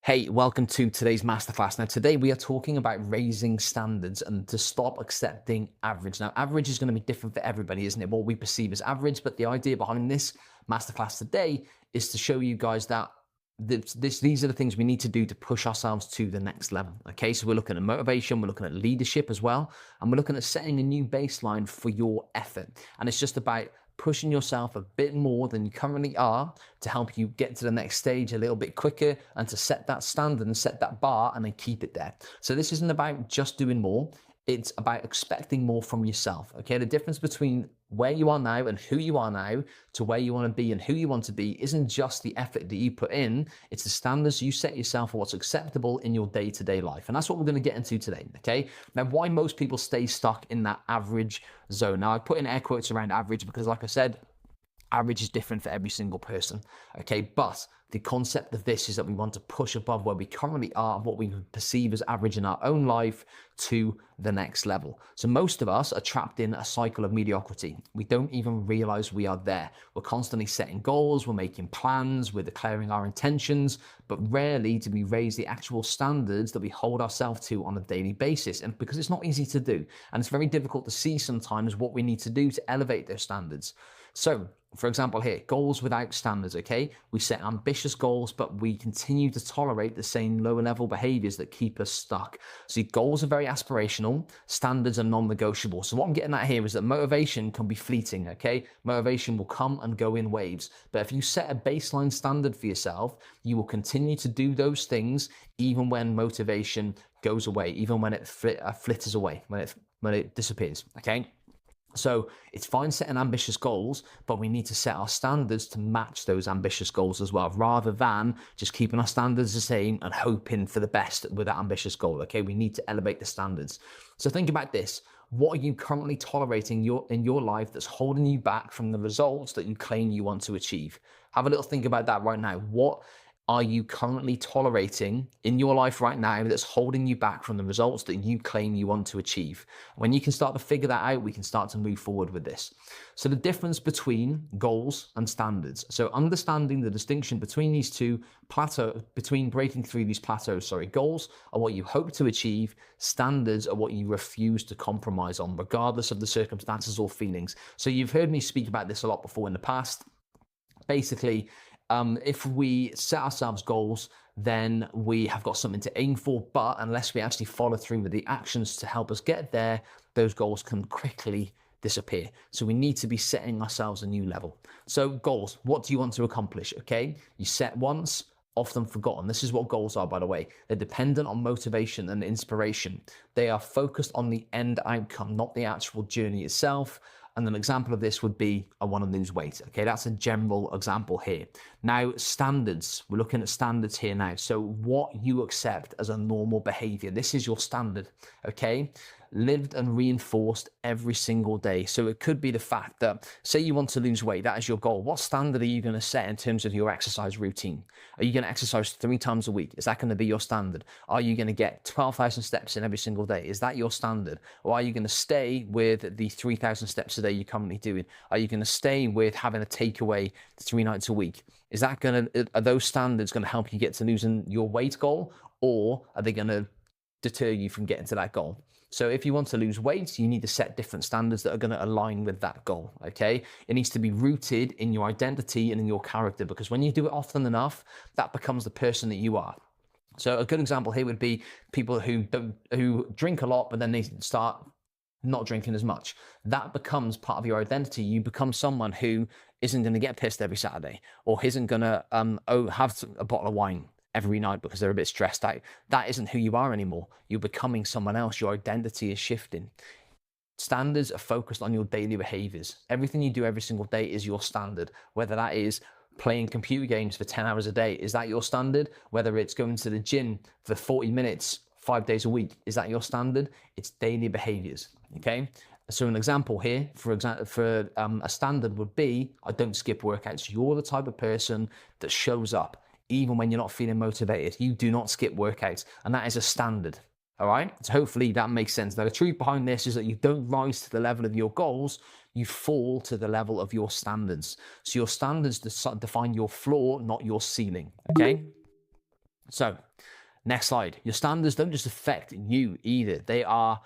Hey, welcome to today's masterclass. Now, today we are talking about raising standards and to stop accepting average. Now, average is going to be different for everybody, isn't it? What we perceive as average, but the idea behind this masterclass today is to show you guys that these are the things we need to do to push ourselves to the next level. Okay, so we're looking at motivation, we're looking at leadership as well, and we're looking at setting a new baseline for your effort. And it's just about pushing yourself a bit more than you currently are to help you get to the next stage a little bit quicker and to set that standard and set that bar and then keep it there. So this isn't about just doing more. It's about expecting more from yourself. Okay, the difference between where you are now and who you are now to where you want to be and who you want to be isn't just the effort that you put in, it's the standards you set yourself for what's acceptable in your day-to-day life. And that's what we're going to get into today. Okay, now why most people stay stuck in that average zone. Now I put in air quotes around average because, like I said, average is different for every single person, okay? But the concept of this is that we want to push above where we currently are, what we perceive as average in our own life, to the next level. So most of us are trapped in a cycle of mediocrity. We don't even realize we are there. We're constantly setting goals, we're making plans, we're declaring our intentions, but rarely do we raise the actual standards that we hold ourselves to on a daily basis. And because it's not easy to do, and it's very difficult to see sometimes what we need to do to elevate those standards. So, for example here, goals without standards, okay? We set ambitious goals, but we continue to tolerate the same lower level behaviors that keep us stuck. See, goals are very aspirational, standards are non-negotiable. So what I'm getting at here is that motivation can be fleeting, okay? Motivation will come and go in waves. But if you set a baseline standard for yourself, you will continue to do those things even when motivation goes away, even when it flitters away, when it disappears, okay? So it's fine setting ambitious goals, but we need to set our standards to match those ambitious goals as well, rather than just keeping our standards the same and hoping for the best with that ambitious goal, okay? We need to elevate the standards. So think about this. What are you currently tolerating in your life that's holding you back from the results that you claim you want to achieve? Have a little think about that right now. What are you currently tolerating in your life right now that's holding you back from the results that you claim you want to achieve? When you can start to figure that out, we can start to move forward with this. So the difference between goals and standards. So understanding the distinction between these two between breaking through these plateaus, goals are what you hope to achieve, standards are what you refuse to compromise on, regardless of the circumstances or feelings. So you've heard me speak about this a lot before in the past. Basically, if we set ourselves goals, then we have got something to aim for, but unless we actually follow through with the actions to help us get there, those goals can quickly disappear. So we need to be setting ourselves a new level. So goals, what do you want to accomplish? Okay, you set once, often forgotten. This is what goals are, by the way. They're dependent on motivation and inspiration. They are focused on the end outcome, not the actual journey itself. And an example of this would be, I want to lose weight. Okay, that's a general example here. Now, standards, we're looking at standards here now. So what you accept as a normal behavior, this is your standard, okay? Lived and reinforced every single day. So it could be the fact that, say you want to lose weight, that is your goal. What standard are you going to set in terms of your exercise routine? Are you going to exercise 3 times a week? Is that going to be your standard? Are you going to get 12,000 steps in every single day? Is that your standard? Or are you going to stay with the 3,000 steps a day you're currently doing? Are you going to stay with having a takeaway 3 nights a week? Are those standards going to help you get to losing your weight goal, or are they going to deter you from getting to that goal? So if you want to lose weight, you need to set different standards that are going to align with that goal, okay? It needs to be rooted in your identity and in your character, because when you do it often enough, that becomes the person that you are. So a good example here would be people who drink a lot, but then they start not drinking as much. That becomes part of your identity. You become someone who isn't going to get pissed every Saturday, or isn't going to have a bottle of wine every night because they're a bit stressed out. That isn't who you are anymore. You're becoming someone else. Your identity is shifting. Standards are focused on your daily behaviors. Everything you do every single day is your standard, whether that is playing computer games for 10 hours a day. Is that your standard? Whether it's going to the gym for 40 minutes, 5 days a week, is that your standard? It's daily behaviors, okay? So an example here, for a standard would be, I don't skip workouts. You're the type of person that shows up even when you're not feeling motivated. You do not skip workouts, and that is a standard. All right, so hopefully that makes sense. Now, the truth behind this is that you don't rise to the level of your goals, you fall to the level of your standards. So your standards define your floor, not your ceiling, okay? So next slide. Your standards don't just affect you either. They are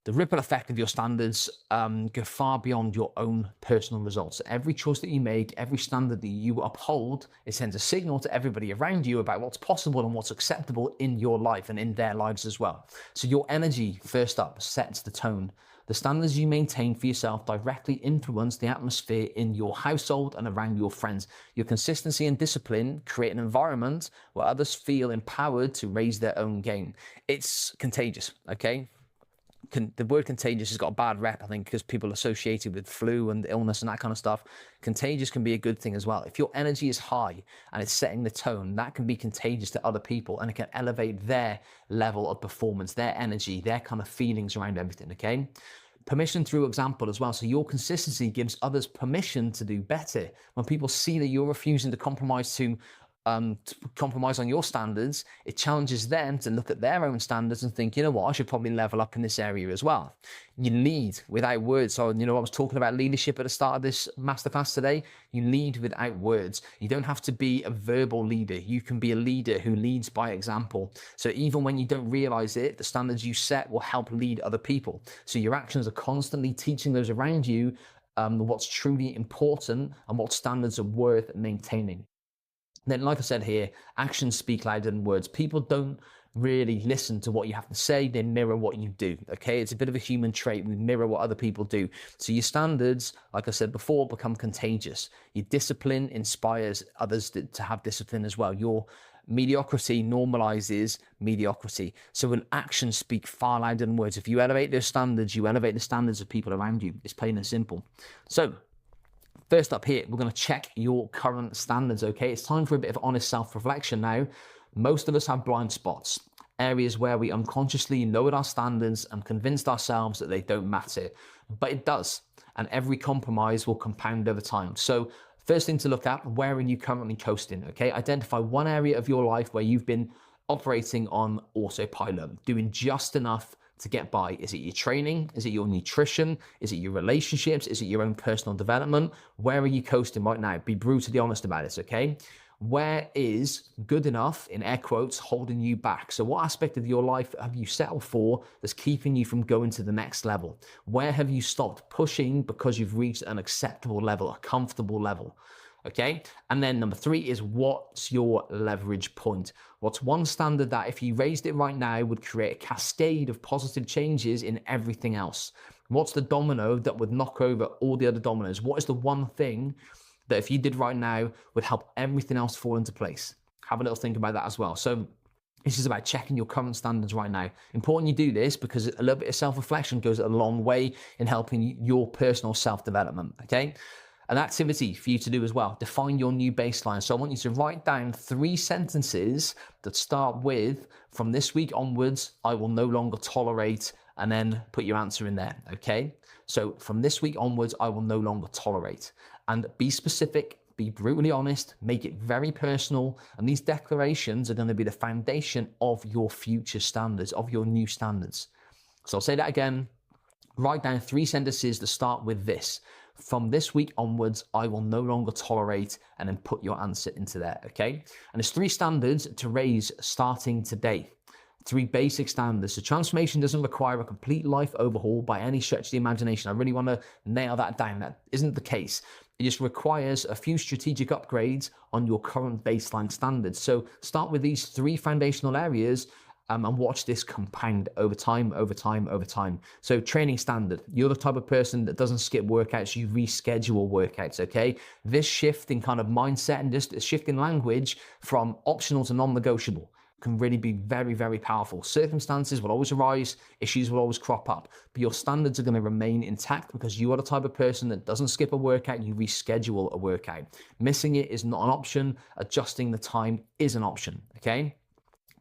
the ripple effect of your standards go far beyond your own personal results. Every choice that you make, every standard that you uphold, it sends a signal to everybody around you about what's possible and what's acceptable in your life and in their lives as well. So your energy, first up, sets the tone. The standards you maintain for yourself directly influence the atmosphere in your household and around your friends. Your consistency and discipline create an environment where others feel empowered to raise their own game. It's contagious, okay? The word contagious has got a bad rep, I think, because people associate it with flu and illness and that kind of stuff. Contagious can be a good thing as well. If your energy is high and it's setting the tone, that can be contagious to other people and it can elevate their level of performance, their energy, their kind of feelings around everything, okay? Permission through example as well. So your consistency gives others permission to do better. When people see that you're refusing to compromise on your standards, it challenges them to look at their own standards and think, you know what, I should probably level up in this area as well. You lead without words. So, I was talking about leadership at the start of this masterclass today. You lead without words. You don't have to be a verbal leader. You can be a leader who leads by example. So even when you don't realize it, the standards you set will help lead other people. So your actions are constantly teaching those around you what's truly important and what standards are worth maintaining. Then, like I said here, actions speak louder than words. People don't really listen to what you have to say. They mirror what you do, okay? It's a bit of a human trait. We mirror what other people do. So your standards, like I said before, become contagious. Your discipline inspires others to have discipline as well. Your mediocrity normalizes mediocrity. So when actions speak far louder than words, if you elevate those standards, you elevate the standards of people around you. It's plain and simple. So first up here, we're going to check your current standards, okay? It's time for a bit of honest self-reflection now. Most of us have blind spots, areas where we unconsciously lowered our standards and convinced ourselves that they don't matter. But it does, and every compromise will compound over time. So first thing to look at, where are you currently coasting, okay? Identify one area of your life where you've been operating on autopilot, doing just enough to get by. Is it your training? Is it your nutrition? Is it your relationships? Is it your own personal development? Where are you coasting right now? Be brutally honest about it, okay? Where is good enough, in air quotes, holding you back? So what aspect of your life have you settled for that's keeping you from going to the next level? Where have you stopped pushing because you've reached an acceptable level, a comfortable level? Okay. And then number 3 is, what's your leverage point? What's one standard that if you raised it right now would create a cascade of positive changes in everything else? What's the domino that would knock over all the other dominoes? What is the one thing that if you did right now would help everything else fall into place? Have a little think about that as well. So this is about checking your current standards right now. Important you do this because a little bit of self-reflection goes a long way in helping your personal self-development, okay? An activity for you to do as well. Define your new baseline. So I want you to write down 3 sentences that start with, from this week onwards, I will no longer tolerate, and then put your answer in there, okay? So from this week onwards, I will no longer tolerate. And be specific, be brutally honest, make it very personal. And these declarations are going to be the foundation of your future standards, of your new standards. So I'll say that again. Write down 3 sentences that start with this. From this week onwards, I will no longer tolerate, and then put your answer into there, okay? And there's 3 standards to raise starting today. 3 basic standards. So transformation doesn't require a complete life overhaul by any stretch of the imagination. I really want to nail that down. That isn't the case. It just requires a few strategic upgrades on your current baseline standards. So start with these 3 foundational areas and watch this compound over time. So training standard. You're the type of person that doesn't skip workouts, you reschedule workouts, okay? This shift in kind of mindset and just a shift in language from optional to non-negotiable can really be very, very powerful. Circumstances will always arise, issues will always crop up, but your standards are going to remain intact because you are the type of person that doesn't skip a workout, you reschedule a workout. Missing it is not an option, adjusting the time is an option, okay?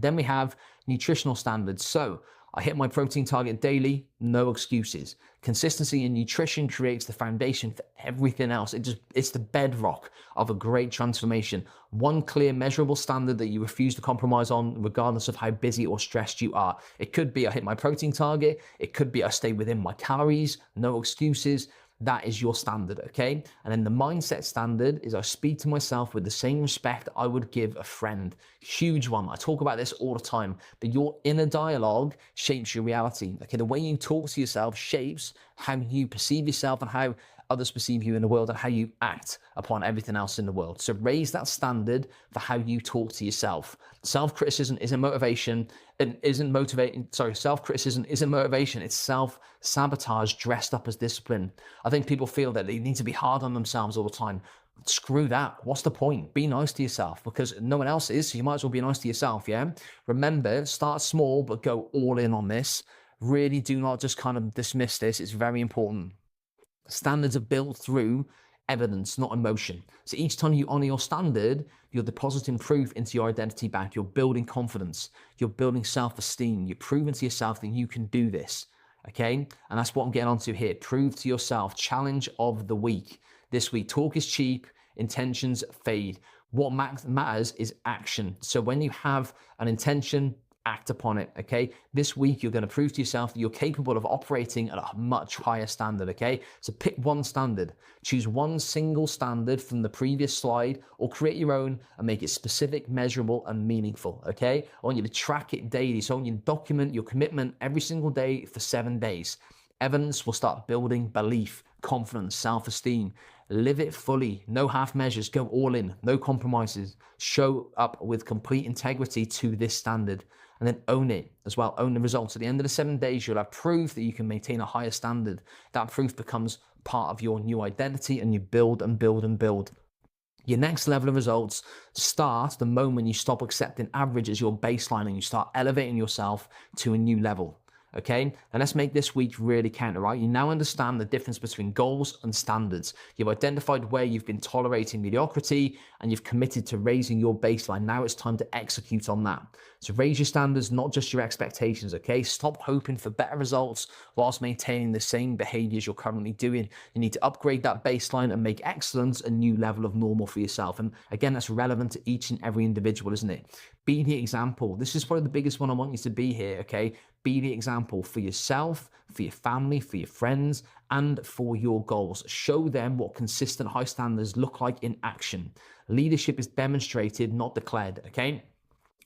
Then we have nutritional standards. So I hit my protein target daily, no excuses. Consistency in nutrition creates the foundation for everything else. It's the bedrock of a great transformation. One clear, measurable standard that you refuse to compromise on, regardless of how busy or stressed you are. It could be I hit my protein target. It could be I stay within my calories, no excuses. That is your standard, okay? And then the mindset standard is I speak to myself with the same respect I would give a friend. Huge one. I talk about this all the time, but your inner dialogue shapes your reality. Okay, the way you talk to yourself shapes how you perceive yourself and how others perceive you in the world and how you act upon everything else in the world. So raise that standard for how you talk to yourself. Self-criticism isn't motivation and isn't motivating. Sorry, self-criticism isn't motivation. It's self-sabotage dressed up as discipline. I think people feel that they need to be hard on themselves all the time. Screw that. What's the point? Be nice to yourself because no one else is. So you might as well be nice to yourself. Yeah. Remember, start small, but go all in on this. Really do not just kind of dismiss this. It's very important. Standards are built through evidence, not emotion. So each time you honor your standard, you're depositing proof into your identity bank. You're building confidence. You're building self-esteem. You're proving to yourself that you can do this. Okay? And that's what I'm getting onto here. Prove to yourself. Challenge of the week. This week, talk is cheap. Intentions fade. What matters is action. So when you have an intention, act upon it, okay? This week, you're going to prove to yourself that you're capable of operating at a much higher standard, okay? So pick one standard. Choose one single standard from the previous slide or create your own and make it specific, measurable, and meaningful, okay? I want you to track it daily. So I want you to document your commitment every single day for 7 days. Evidence will start building belief, confidence, self-esteem. Live it fully. No half measures. Go all in. No compromises. Show up with complete integrity to this standard. And then own it as well. Own the results. At the end of the 7 days, you'll have proof that you can maintain a higher standard. That proof becomes part of your new identity and you build and build and build. Your next level of results start the moment you stop accepting average as your baseline and you start elevating yourself to a new level. Okay, and let's make this week really count, all right? You now understand the difference between goals and standards. You've identified where you've been tolerating mediocrity and you've committed to raising your baseline. Now it's time to execute on that. So raise your standards, not just your expectations, okay? Stop hoping for better results whilst maintaining the same behaviors you're currently doing. You need to upgrade that baseline and make excellence a new level of normal for yourself. And again, that's relevant to each and every individual, isn't it? Be the example. This is probably the biggest one I want you to be here, okay? Be the example for yourself, for your family, for your friends, and for your goals. Show them what consistent high standards look like in action. Leadership is demonstrated, not declared, okay?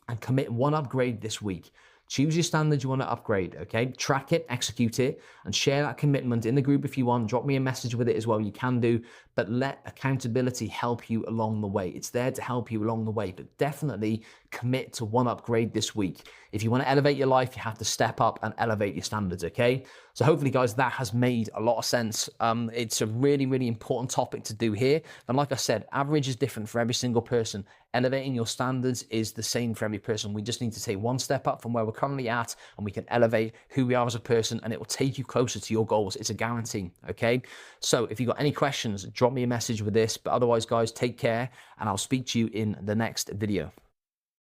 And commit one upgrade this week. Choose your standard you want to upgrade, okay? Track it, execute it, and share that commitment in the group if you want. Drop me a message with it as well, you can do, but let accountability help you along the way. It's there to help you along the way, but definitely commit to one upgrade this week. If you want to elevate your life, you have to step up and elevate your standards, okay? So hopefully, guys, that has made a lot of sense. It's a really, really important topic to do here. And like I said, average is different for every single person. Elevating your standards is the same for every person. We just need to take one step up from where we're currently at and we can elevate who we are as a person and it will take you closer to your goals. It's a guarantee, okay? So if you've got any questions, drop me a message with this. But otherwise, guys, take care and I'll speak to you in the next video.